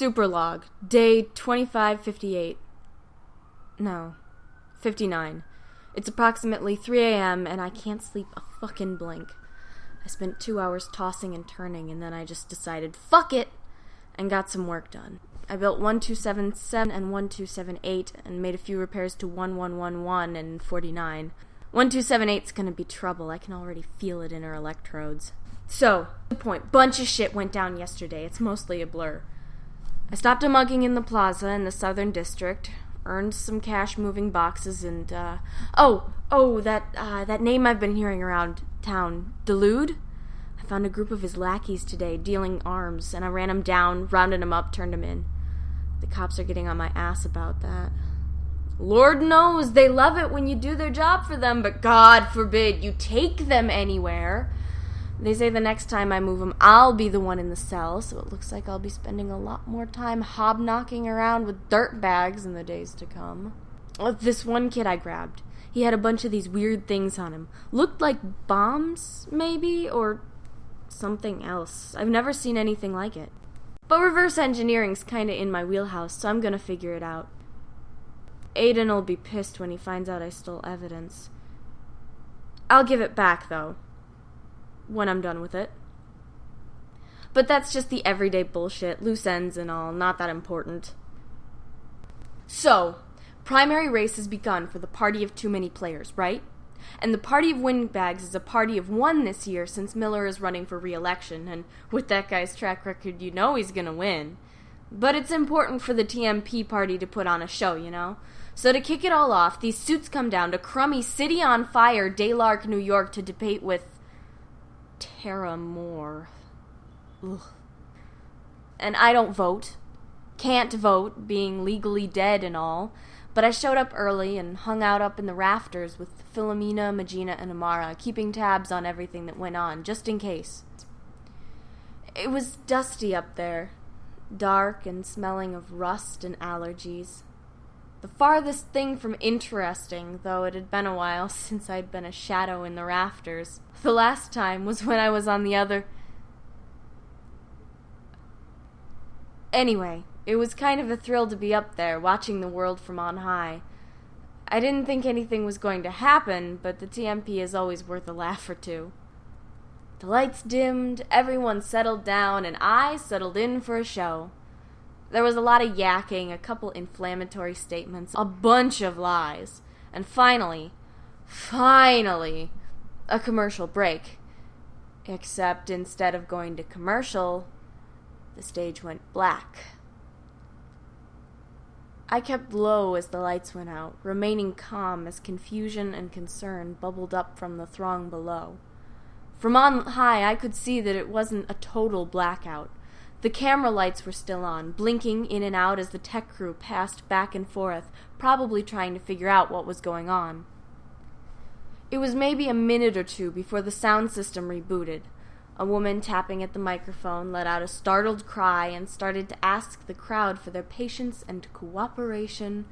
Super log, day 2558. No, 59. It's approximately 3 a.m. and I can't sleep a fucking blink. I spent 2 hours tossing and turning, and then I just decided, fuck it, and got some work done. I built 1277 and 1278 and made a few repairs to 1111 and 49. 1278's gonna be trouble. I can already feel it in her electrodes. So, the point. Bunch of shit went down yesterday. It's mostly a blur. I stopped a mugging in the plaza in the Southern District, earned some cash moving boxes, and, that name I've been hearing around town, Delude? I found a group of his lackeys today, dealing arms, and I ran him down, rounded him up, turned him in. The cops are getting on my ass about that. Lord knows they love it when you do their job for them, but God forbid you take them anywhere. They say the next time I move them, I'll be the one in the cell, so it looks like I'll be spending a lot more time hobnocking around with dirt bags in the days to come. This one kid I grabbed, he had a bunch of these weird things on him. Looked like bombs, maybe, or something else. I've never seen anything like it. But reverse engineering's kinda in my wheelhouse, so I'm gonna figure it out. Aiden'll be pissed when he finds out I stole evidence. I'll give it back, though, when I'm done with it. But that's just the everyday bullshit, loose ends and all, not that important. So, primary race has begun for the party of too many players, right? And the party of windbags is a party of one this year since Miller is running for re-election, and with that guy's track record, you know he's gonna win. But it's important for the TMP party to put on a show, you know? So to kick it all off, these suits come down to crummy City on Fire, Daylark, New York to debate with Tara Moore. Ugh. And I don't vote. Can't vote, being legally dead and all. But I showed up early and hung out up in the rafters with Philomena, Magina, and Amara, keeping tabs on everything that went on, just in case. It was dusty up there, dark and smelling of rust and allergies. The farthest thing from interesting, though it had been a while since I'd been a shadow in the rafters. The last time was when I was on the other... Anyway, it was kind of a thrill to be up there, watching the world from on high. I didn't think anything was going to happen, but the TMP is always worth a laugh or two. The lights dimmed, everyone settled down, and I settled in for a show. There was a lot of yakking, a couple inflammatory statements, a bunch of lies, and finally, a commercial break. Except instead of going to commercial, the stage went black. I kept low as the lights went out, remaining calm as confusion and concern bubbled up from the throng below. From on high, I could see that it wasn't a total blackout. The camera lights were still on, blinking in and out as the tech crew passed back and forth, probably trying to figure out what was going on. It was maybe a minute or two before the sound system rebooted. A woman tapping at the microphone let out a startled cry and started to ask the crowd for their patience and cooperation,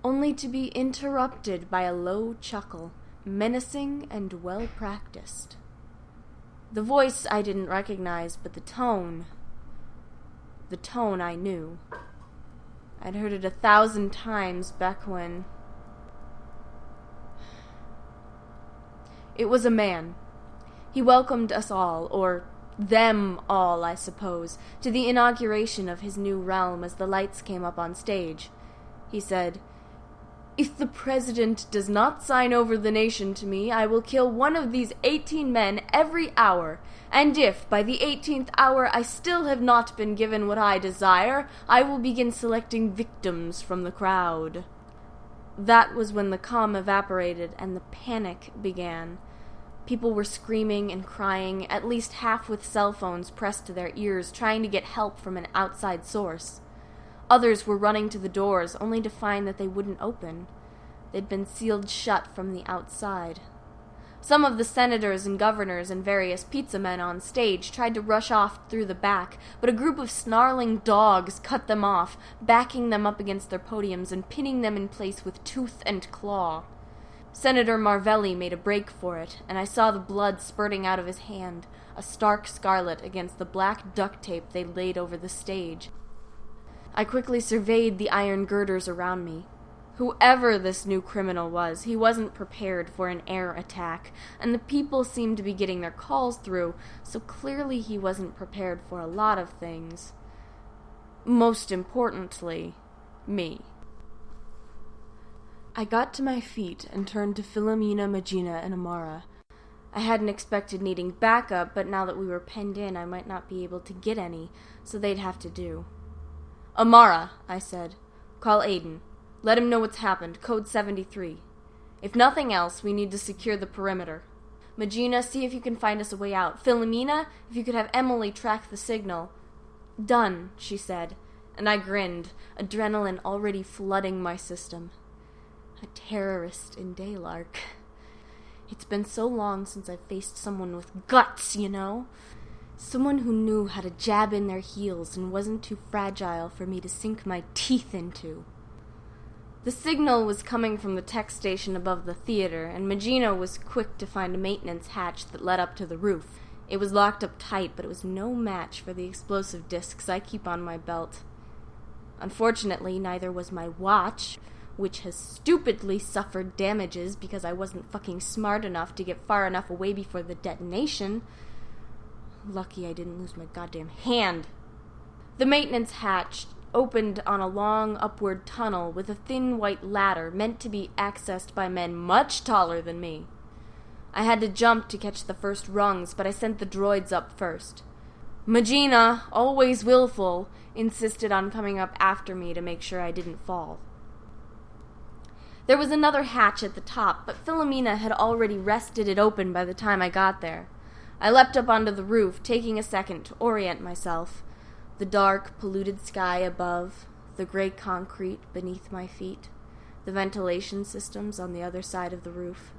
only to be interrupted by a low chuckle, menacing and well-practiced. The voice I didn't recognize, but the tone I knew. I'd heard it 1,000 times back when... It was a man. He welcomed us all, or them all, I suppose, to the inauguration of his new realm as the lights came up on stage. He said, "If the president does not sign over the nation to me, I will kill one of these 18 men every hour. And if, by the 18th hour, I still have not been given what I desire, I will begin selecting victims from the crowd." That was when the calm evaporated and the panic began. People were screaming and crying, at least half with cell phones pressed to their ears, trying to get help from an outside source. Others were running to the doors, only to find that they wouldn't open. They'd been sealed shut from the outside. Some of the senators and governors and various pizza men on stage tried to rush off through the back, but a group of snarling dogs cut them off, backing them up against their podiums and pinning them in place with tooth and claw. Senator Marvelli made a break for it, and I saw the blood spurting out of his hand, a stark scarlet against the black duct tape they laid over the stage. I quickly surveyed the iron girders around me. Whoever this new criminal was, he wasn't prepared for an air attack, and the people seemed to be getting their calls through, so clearly he wasn't prepared for a lot of things. Most importantly, me. I got to my feet and turned to Philomena, Magina, and Amara. I hadn't expected needing backup, but now that we were penned in, I might not be able to get any, so they'd have to do. Amara, I said, call Aiden. Let him know what's happened, code 73. If nothing else, we need to secure the perimeter. Magina, see if you can find us a way out. Philomena, if you could have Emily track the signal. Done, she said, and I grinned, adrenaline already flooding my system. A terrorist in Daylark. It's been so long since I faced someone with guts, you know? Someone who knew how to jab in their heels and wasn't too fragile for me to sink my teeth into. The signal was coming from the tech station above the theater, and Magino was quick to find a maintenance hatch that led up to the roof. It was locked up tight, but it was no match for the explosive discs I keep on my belt. Unfortunately, neither was my watch, which has stupidly suffered damages because I wasn't fucking smart enough to get far enough away before the detonation. Lucky I didn't lose my goddamn hand. The maintenance hatch opened on a long upward tunnel with a thin white ladder meant to be accessed by men much taller than me. I had to jump to catch the first rungs, but I sent the droids up first. Magina, always willful, insisted on coming up after me to make sure I didn't fall. There was another hatch at the top, but Philomena had already wrested it open by the time I got there. I leapt up onto the roof, taking a second to orient myself. The dark, polluted sky above, the gray concrete beneath my feet, the ventilation systems on the other side of the roof.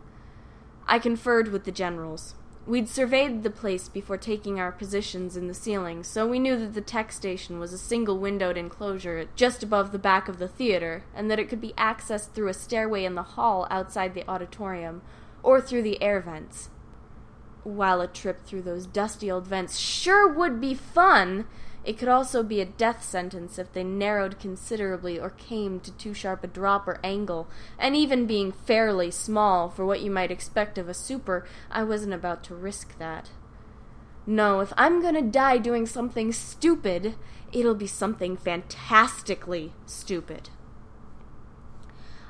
I conferred with the generals. We'd surveyed the place before taking our positions in the ceiling, so we knew that the tech station was a single-windowed enclosure just above the back of the theater, and that it could be accessed through a stairway in the hall outside the auditorium, or through the air vents. While a trip through those dusty old vents sure would be fun, it could also be a death sentence if they narrowed considerably or came to too sharp a drop or angle, and even being fairly small for what you might expect of a super, I wasn't about to risk that. No, if I'm gonna die doing something stupid, it'll be something fantastically stupid.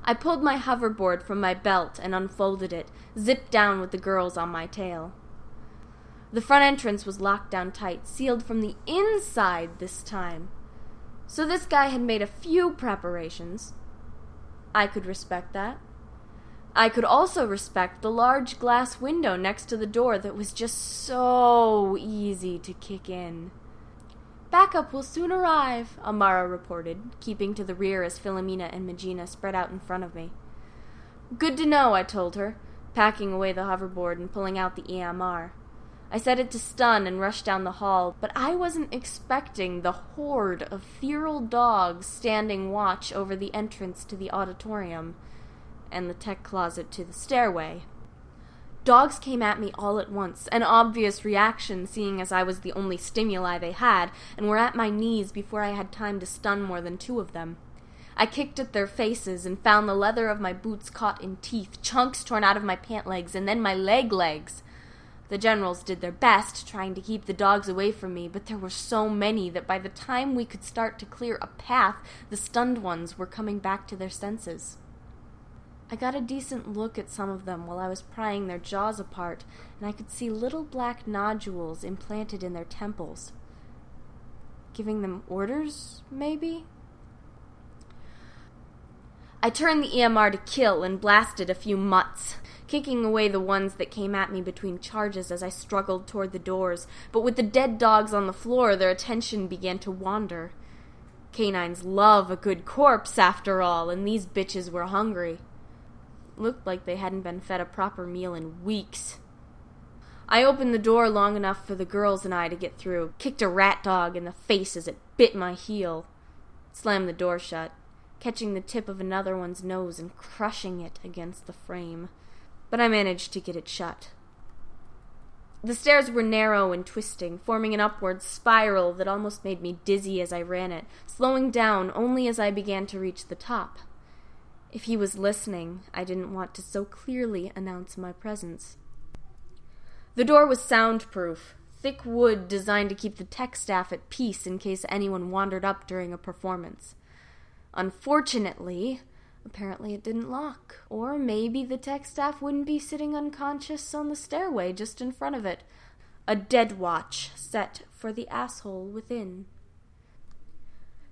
I pulled my hoverboard from my belt and unfolded it, zipped down with the girls on my tail. The front entrance was locked down tight, sealed from the inside this time. So this guy had made a few preparations. I could respect that. I could also respect the large glass window next to the door that was just so easy to kick in. Backup will soon arrive, Amara reported, keeping to the rear as Philomena and Magina spread out in front of me. Good to know, I told her, packing away the hoverboard and pulling out the EMR. I set it to stun and rushed down the hall, but I wasn't expecting the horde of feral dogs standing watch over the entrance to the auditorium and the tech closet to the stairway. Dogs came at me all at once, an obvious reaction seeing as I was the only stimuli they had, and were at my knees before I had time to stun more than two of them. I kicked at their faces and found the leather of my boots caught in teeth, chunks torn out of my pant legs, and then my legs. The generals did their best, trying to keep the dogs away from me, but there were so many that by the time we could start to clear a path, the stunned ones were coming back to their senses. I got a decent look at some of them while I was prying their jaws apart, and I could see little black nodules implanted in their temples. Giving them orders, maybe? I turned the EMR to kill and blasted a few mutts, kicking away the ones that came at me between charges as I struggled toward the doors, but with the dead dogs on the floor, their attention began to wander. Canines love a good corpse, after all, and these bitches were hungry. Looked like they hadn't been fed a proper meal in weeks. I opened the door long enough for the girls and I to get through, kicked a rat dog in the face as it bit my heel, slammed the door shut, catching the tip of another one's nose and crushing it against the frame. But I managed to get it shut. The stairs were narrow and twisting, forming an upward spiral that almost made me dizzy as I ran it, slowing down only as I began to reach the top. If he was listening, I didn't want to so clearly announce my presence. The door was soundproof, thick wood designed to keep the tech staff at peace in case anyone wandered up during a performance. Unfortunately, apparently it didn't lock, or maybe the tech staff wouldn't be sitting unconscious on the stairway just in front of it. A dead watch set for the asshole within.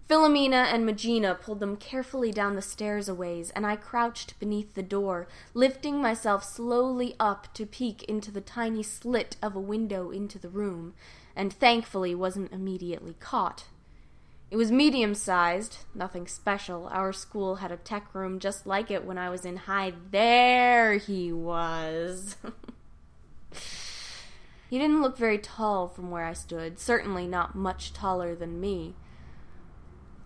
Philomena and Magina pulled them carefully down the stairs a ways, and I crouched beneath the door, lifting myself slowly up to peek into the tiny slit of a window into the room, and thankfully wasn't immediately caught. It was medium-sized, nothing special. Our school had a tech room just like it when I was in high. There he was. He didn't look very tall from where I stood, certainly not much taller than me.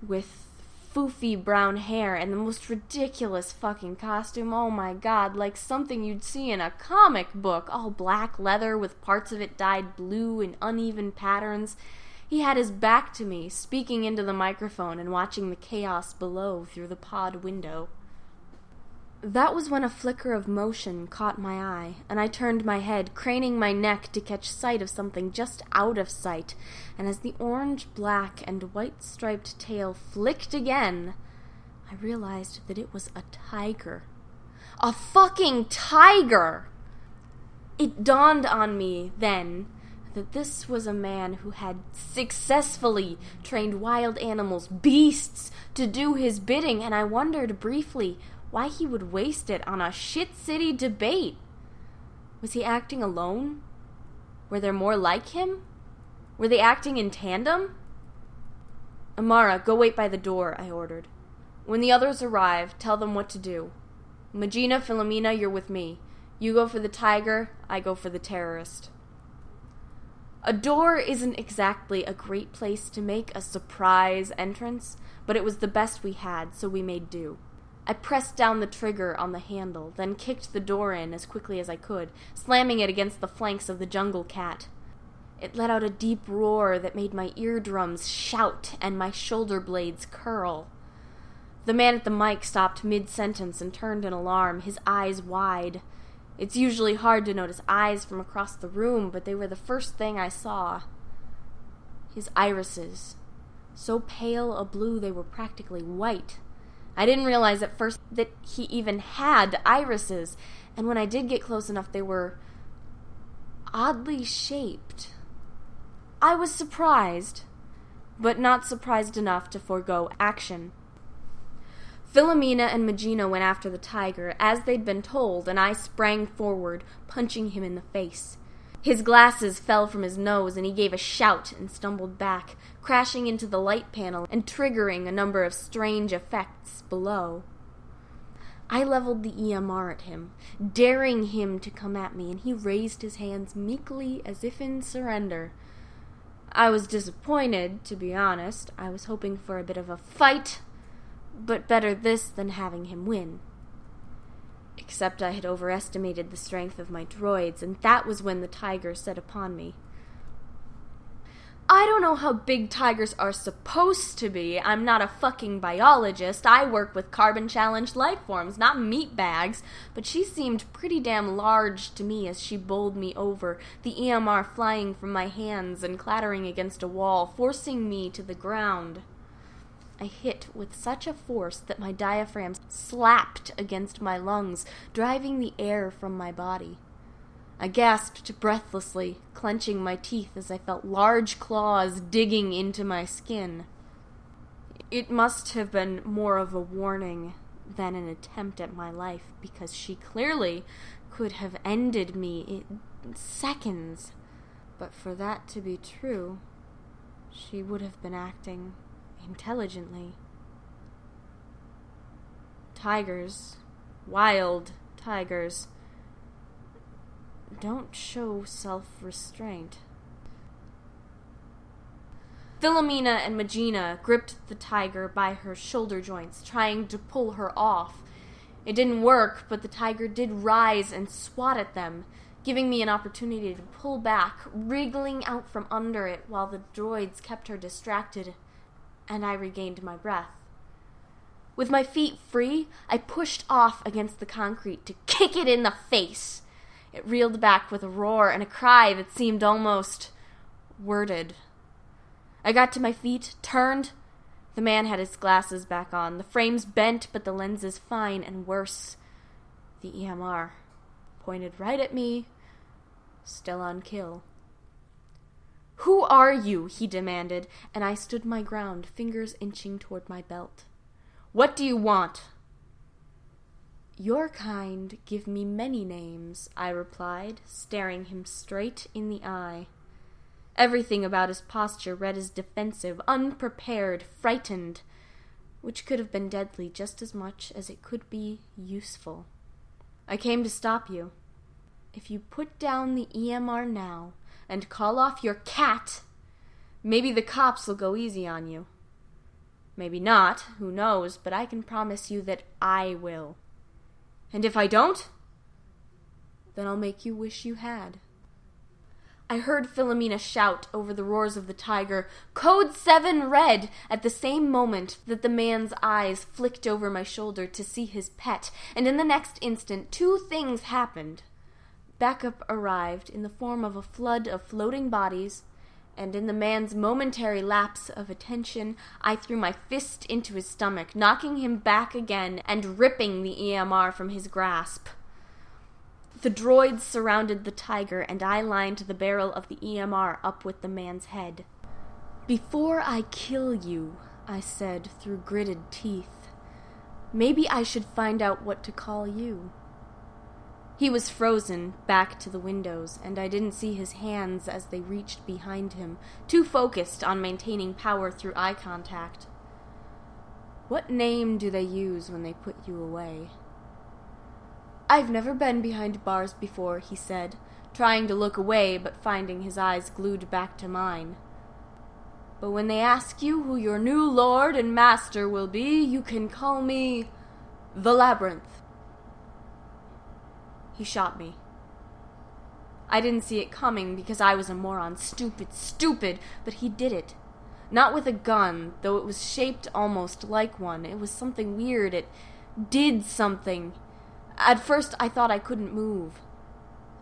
With foofy brown hair and the most ridiculous fucking costume, oh my god, like something you'd see in a comic book, all black leather with parts of it dyed blue in uneven patterns. He had his back to me, speaking into the microphone and watching the chaos below through the pod window. That was when a flicker of motion caught my eye, and I turned my head, craning my neck to catch sight of something just out of sight, and as the orange, black, and white-striped tail flicked again, I realized that it was a tiger. A fucking tiger! It dawned on me then that this was a man who had successfully trained wild animals, beasts, to do his bidding, and I wondered briefly why he would waste it on a shit city debate. Was he acting alone? Were there more like him? Were they acting in tandem? Amara, go wait by the door, I ordered. When the others arrive, tell them what to do. Magina, Philomena, you're with me. You go for the tiger, I go for the terrorist. A door isn't exactly a great place to make a surprise entrance, but it was the best we had, so we made do. I pressed down the trigger on the handle, then kicked the door in as quickly as I could, slamming it against the flanks of the jungle cat. It let out a deep roar that made my eardrums shout and my shoulder blades curl. The man at the mic stopped mid-sentence and turned in alarm, his eyes wide. It's usually hard to notice eyes from across the room, but they were the first thing I saw. His irises. So pale a blue they were practically white. I didn't realize at first that he even had irises, and when I did get close enough, they were oddly shaped. I was surprised, but not surprised enough to forego action. Philomena and Magina went after the tiger, as they'd been told, and I sprang forward, punching him in the face. His glasses fell from his nose, and he gave a shout and stumbled back, crashing into the light panel and triggering a number of strange effects below. I leveled the EMR at him, daring him to come at me, and he raised his hands meekly as if in surrender. I was disappointed, to be honest. I was hoping for a bit of a fight, but better this than having him win. Except I had overestimated the strength of my droids, and that was when the tiger set upon me. I don't know how big tigers are supposed to be. I'm not a fucking biologist. I work with carbon-challenged life forms, not meat bags. But she seemed pretty damn large to me as she bowled me over, the EMR flying from my hands and clattering against a wall, forcing me to the ground. I hit with such a force that my diaphragm slapped against my lungs, driving the air from my body. I gasped breathlessly, clenching my teeth as I felt large claws digging into my skin. It must have been more of a warning than an attempt at my life, because she clearly could have ended me in seconds. But for that to be true, she would have been acting intelligently. Tigers, wild tigers, don't show self-restraint. Philomena and Magina gripped the tiger by her shoulder joints, trying to pull her off. It didn't work, but the tiger did rise and swat at them, giving me an opportunity to pull back, wriggling out from under it while the droids kept her distracted, and I regained my breath. With my feet free, I pushed off against the concrete to kick it in the face. It reeled back with a roar and a cry that seemed almost worded. I got to my feet, turned. The man had his glasses back on. The frames bent, but the lenses fine, and worse, the EMR pointed right at me, still on kill. "Who are you?" he demanded, and I stood my ground, fingers inching toward my belt. "What do you want?" "Your kind give me many names," I replied, staring him straight in the eye. Everything about his posture read as defensive, unprepared, frightened, which could have been deadly just as much as it could be useful. "I came to stop you. If you put down the EMR now and call off your cat, maybe the cops will go easy on you. Maybe not, who knows, but I can promise you that I will. And if I don't, then I'll make you wish you had." I heard Philomena shout over the roars of the tiger, "Code 7 red!" at the same moment that the man's eyes flicked over my shoulder to see his pet, and in the next instant 2 things happened. Backup arrived in the form of a flood of floating bodies, and in the man's momentary lapse of attention, I threw my fist into his stomach, knocking him back again and ripping the EMR from his grasp. The droids surrounded the tiger, and I lined the barrel of the EMR up with the man's head. "Before I kill you," I said through gritted teeth, "maybe I should find out what to call you." He was frozen, back to the windows, and I didn't see his hands as they reached behind him, too focused on maintaining power through eye contact. "What name do they use when they put you away?" "I've never been behind bars before," he said, trying to look away but finding his eyes glued back to mine. "But when they ask you who your new lord and master will be, you can call me the Labyrinth." He shot me. I didn't see it coming because I was a moron. Stupid, but he did it. Not with a gun, though it was shaped almost like one. It was something weird. It did something. At first, I thought I couldn't move.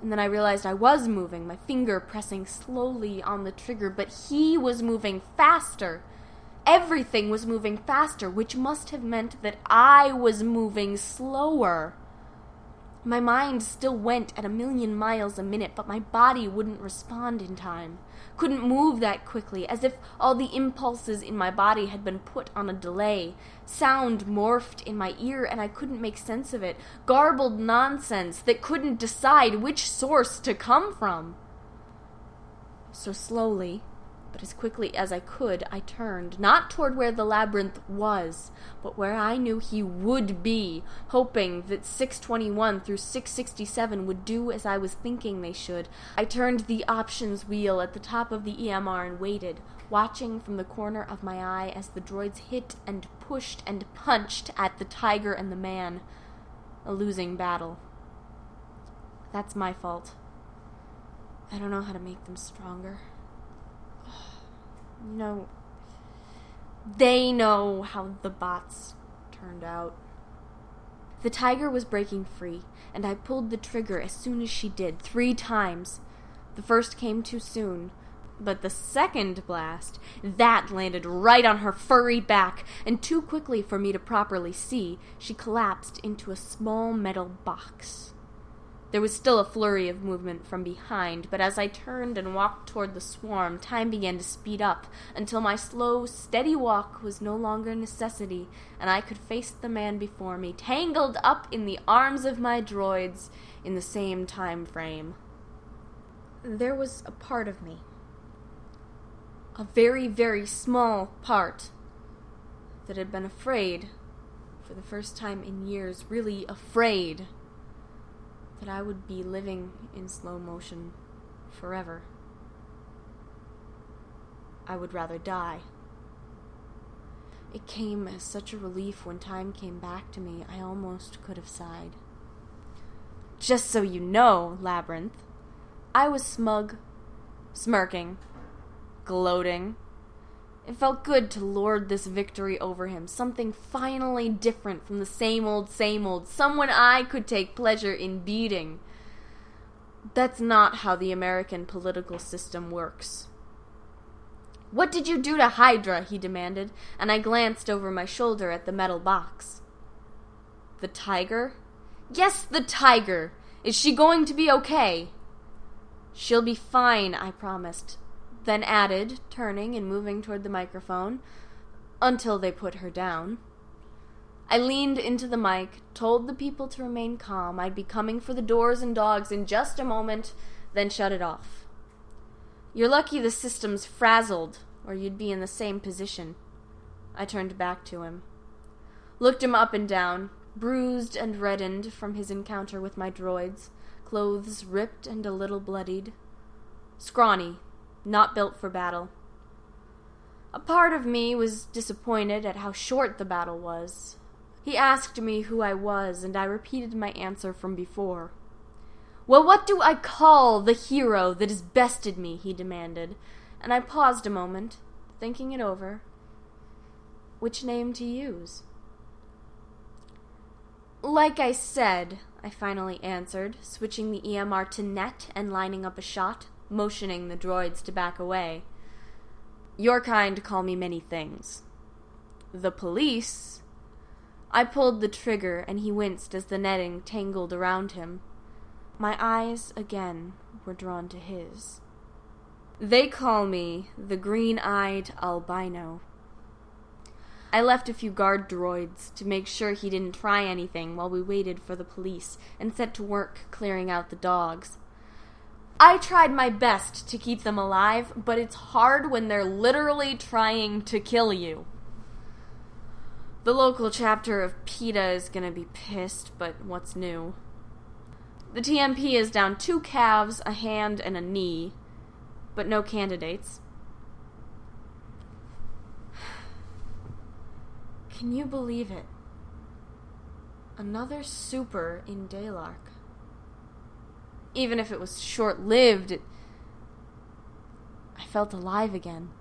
And then I realized I was moving, my finger pressing slowly on the trigger, but he was moving faster. Everything was moving faster, which must have meant that I was moving slower. My mind still went at 1,000,000 miles a minute, but my body wouldn't respond in time. Couldn't move that quickly, as if all the impulses in my body had been put on a delay. Sound morphed in my ear, and I couldn't make sense of it. Garbled nonsense that couldn't decide which source to come from. So slowly, but as quickly as I could, I turned, not toward where the labyrinth was, but where I knew he would be, hoping that 621 through 667 would do as I was thinking they should. I turned the options wheel at the top of the EMR and waited, watching from the corner of my eye as the droids hit and pushed and punched at the tiger and the man. A losing battle. That's my fault. I don't know how to make them stronger. No. They know how the bots turned out. The tiger was breaking free, and I pulled the trigger as soon as she did, 3 times. The first came too soon, but the second blast, that landed right on her furry back, and too quickly for me to properly see, she collapsed into a small metal box. There was still a flurry of movement from behind, but as I turned and walked toward the swarm, time began to speed up, until my slow, steady walk was no longer a necessity, and I could face the man before me, tangled up in the arms of my droids in the same time frame. There was a part of me, a very, very small part, that had been afraid, for the first time in years, really afraid, that I would be living in slow motion forever. I would rather die. It came as such a relief when time came back to me, I almost could have sighed. Just so you know, Labyrinth, I was smug, smirking, gloating. It felt good to lord this victory over him, something finally different from the same old, someone I could take pleasure in beating. That's not how the American political system works. "What did you do to Hydra?" he demanded, and I glanced over my shoulder at the metal box. "The tiger?" "Yes, the tiger! Is she going to be okay?" "She'll be fine," I promised, then added, turning and moving toward the microphone, "until they put her down." I leaned into the mic, told the people to remain calm, I'd be coming for the doors and dogs in just a moment, then shut it off. "You're lucky the system's frazzled, or you'd be in the same position." I turned back to him. Looked him up and down, bruised and reddened from his encounter with my droids, clothes ripped and a little bloodied. Scrawny, not built for battle. A part of me was disappointed at how short the battle was. He asked me who I was, and I repeated my answer from before. "Well, what do I call the hero that has bested me?" he demanded, and I paused a moment, thinking it over. Which name to use? "Like I said," I finally answered, switching the EMR to net and lining up a shot, motioning the droids to back away. "Your kind call me many things. The police..." I pulled the trigger, and he winced as the netting tangled around him. My eyes, again, were drawn to his. "They call me the Green-Eyed Albino." I left a few guard droids to make sure he didn't try anything while we waited for the police and set to work clearing out the dogs. I tried my best to keep them alive, but it's hard when they're literally trying to kill you. The local chapter of PETA is gonna be pissed, but what's new? The TMP is down 2 calves, a hand, and a knee, but no candidates. Can you believe it? Another super in Daylark. Even if it was short-lived, I felt alive again.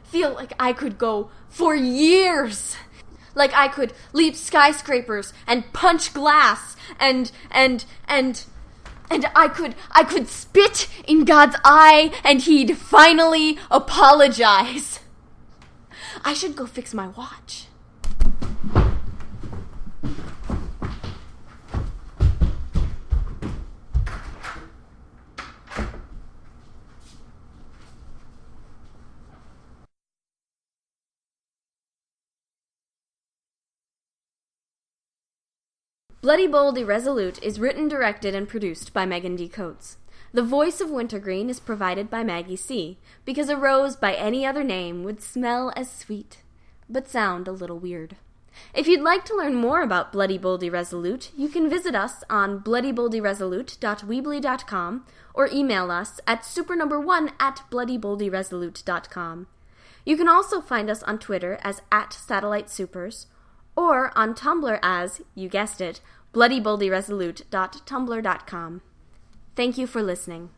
Feel like I could go for years. Like I could leap skyscrapers and punch glass and I could spit in God's eye and he'd finally apologize. I should go fix my watch. Bloody Bold Irresolute is written, directed, and produced by Megan D. Coates. The voice of Wintergreen is provided by Maggie C., because a rose by any other name would smell as sweet, but sound a little weird. If you'd like to learn more about Bloody Bold Irresolute, you can visit us on bloodyboldirresolute.weebly.com or email us at super1@bloodyboldirresolute.com. You can also find us on Twitter as @SatelliteSupers, or on Tumblr as, you guessed it, bloodyboldirresolute.tumblr.com. Thank you for listening.